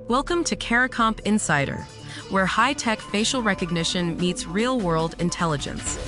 Welcome to CARICOMP Insider, where high-tech facial recognition meets real-world intelligence.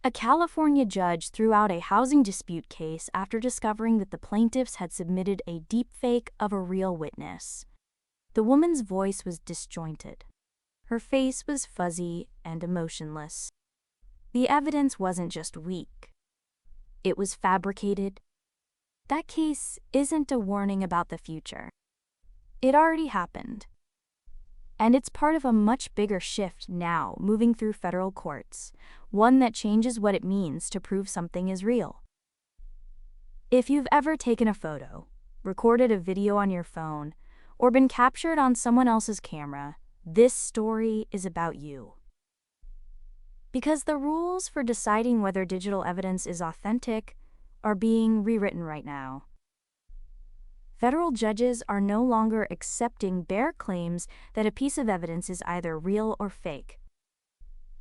A California judge threw out a housing dispute case after discovering that the plaintiffs had submitted a deepfake of a real witness. The woman's voice was disjointed. Her face was fuzzy and emotionless. The evidence wasn't just weak. It was fabricated. That case isn't a warning about the future. It already happened. And it's part of a much bigger shift now moving through federal courts, one that changes what it means to prove something is real. If you've ever taken a photo, recorded a video on your phone, or been captured on someone else's camera, this story is about you. Because the rules for deciding whether digital evidence is authentic are being rewritten right now. Federal judges are no longer accepting bare claims that a piece of evidence is either real or fake.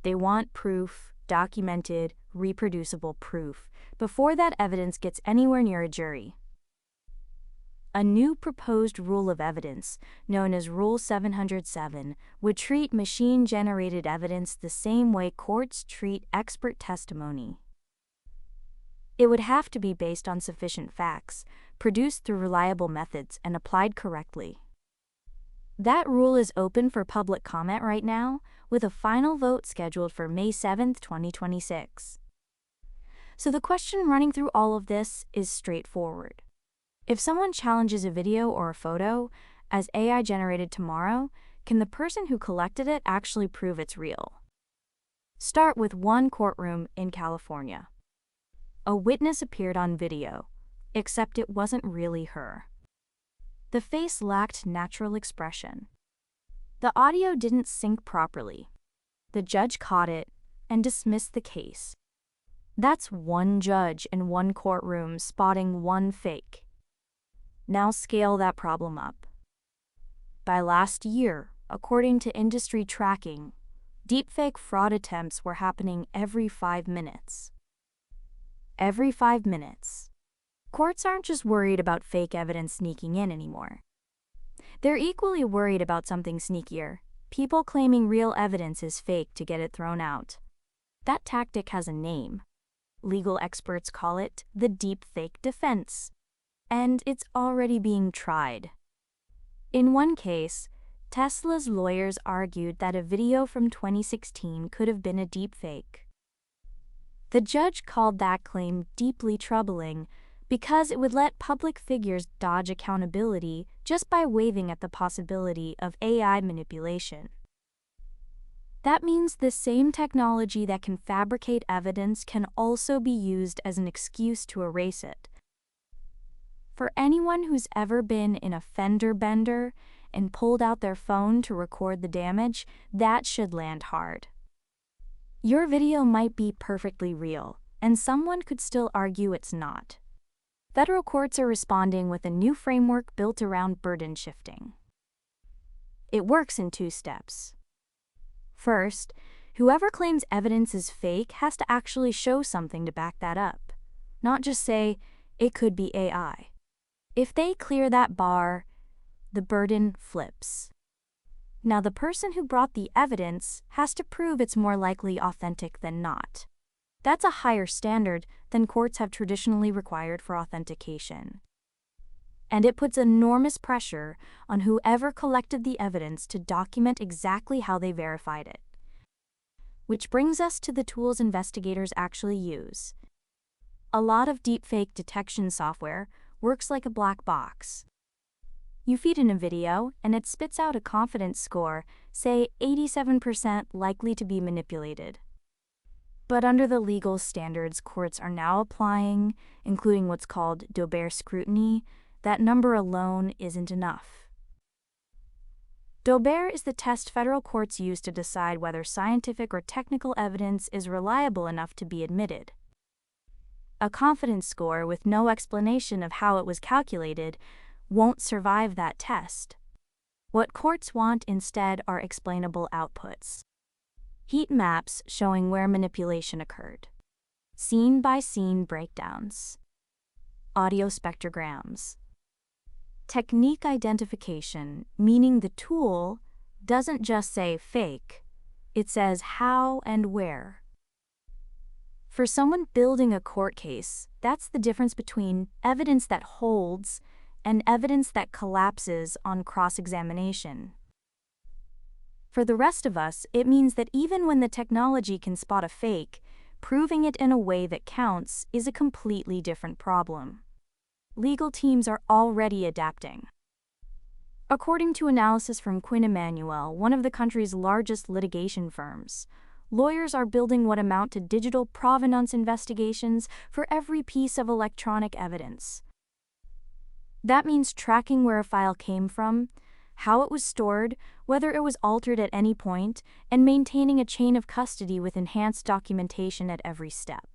They want proof, documented, reproducible proof, before that evidence gets anywhere near a jury. A new proposed rule of evidence, known as Rule 707, would treat machine-generated evidence the same way courts treat expert testimony. It would have to be based on sufficient facts, produced through reliable methods, and applied correctly. That rule is open for public comment right now, with a final vote scheduled for May 7, 2026. So the question running through all of this is straightforward. If someone challenges a video or a photo as AI generated tomorrow, can the person who collected it actually prove it's real? Start with one courtroom in California. A witness appeared on video, except it wasn't really her. The face lacked natural expression. The audio didn't sync properly. The judge caught it and dismissed the case. That's one judge in one courtroom spotting one fake. Now scale that problem up. By last year, according to industry tracking, deepfake fraud attempts were happening every 5 minutes. Every 5 minutes. Courts aren't just worried about fake evidence sneaking in anymore. They're equally worried about something sneakier: people claiming real evidence is fake to get it thrown out. That tactic has a name. Legal experts call it the deepfake defense. And it's already being tried. In one case, Tesla's lawyers argued that a video from 2016 could have been a deepfake. The judge called that claim deeply troubling because it would let public figures dodge accountability just by waving at the possibility of AI manipulation. That means the same technology that can fabricate evidence can also be used as an excuse to erase it. For anyone who's ever been in a fender bender and pulled out their phone to record the damage, that should land hard. Your video might be perfectly real, and someone could still argue it's not. Federal courts are responding with a new framework built around burden shifting. It works in 2 steps. First, whoever claims evidence is fake has to actually show something to back that up, not just say, "It could be AI." If they clear that bar, the burden flips. Now the person who brought the evidence has to prove it's more likely authentic than not. That's a higher standard than courts have traditionally required for authentication. And it puts enormous pressure on whoever collected the evidence to document exactly how they verified it. Which brings us to the tools investigators actually use. A lot of deepfake detection software works like a black box. You feed in a video, and it spits out a confidence score, say 87% likely to be manipulated. But under the legal standards courts are now applying, including what's called Dober scrutiny, that number alone isn't enough. Daubert is the test federal courts use to decide whether scientific or technical evidence is reliable enough to be admitted. A confidence score with no explanation of how it was calculated won't survive that test. What courts want instead are explainable outputs. Heat maps showing where manipulation occurred. Scene-by-scene breakdowns. Audio spectrograms. Technique identification, meaning the tool doesn't just say fake, it says how and where. For someone building a court case, that's the difference between evidence that holds and evidence that collapses on cross-examination. For the rest of us, it means that even when the technology can spot a fake, proving it in a way that counts is a completely different problem. Legal teams are already adapting. According to analysis from Quinn Emanuel, one of the country's largest litigation firms, lawyers are building what amount to digital provenance investigations for every piece of electronic evidence. That means tracking where a file came from, how it was stored, whether it was altered at any point, and maintaining a chain of custody with enhanced documentation at every step.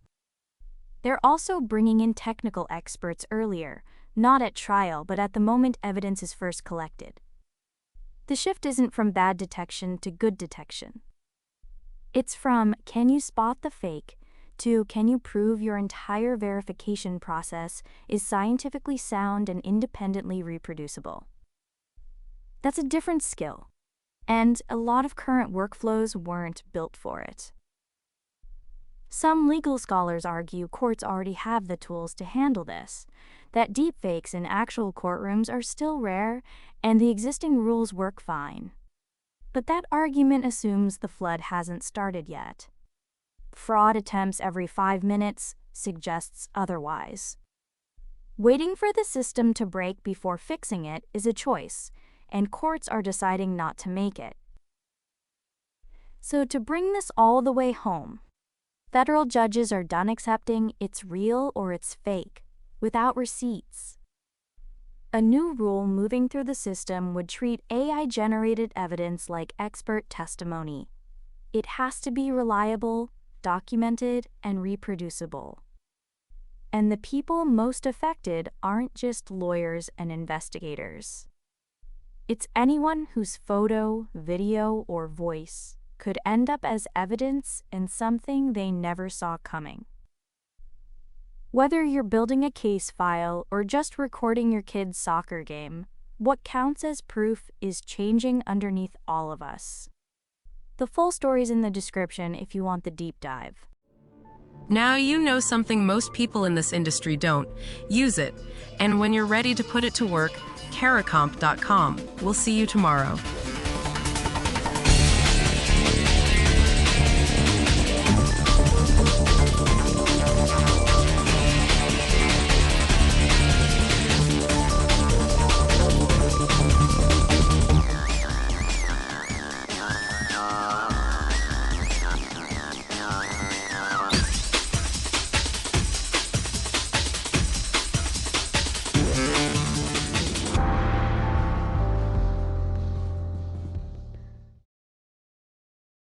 They're also bringing in technical experts earlier, not at trial but at the moment evidence is first collected. The shift isn't from bad detection to good detection. It's from can you spot the fake to can you prove your entire verification process is scientifically sound and independently reproducible. That's a different skill, and a lot of current workflows weren't built for it. Some legal scholars argue courts already have the tools to handle this, that deepfakes in actual courtrooms are still rare and the existing rules work fine. But that argument assumes the flood hasn't started yet. Fraud attempts every 5 minutes suggests otherwise. Waiting for the system to break before fixing it is a choice, and courts are deciding not to make it. So to bring this all the way home, federal judges are done accepting it's real or it's fake, without receipts. A new rule moving through the system would treat AI-generated evidence like expert testimony. It has to be reliable, documented, and reproducible. And the people most affected aren't just lawyers and investigators. It's anyone whose photo, video, or voice could end up as evidence in something they never saw coming. Whether you're building a case file or just recording your kid's soccer game, what counts as proof is changing underneath all of us. The full story's in the description if you want the deep dive. Now you know something most people in this industry don't. Use it. And when you're ready to put it to work, caracomp.com. We'll see you tomorrow.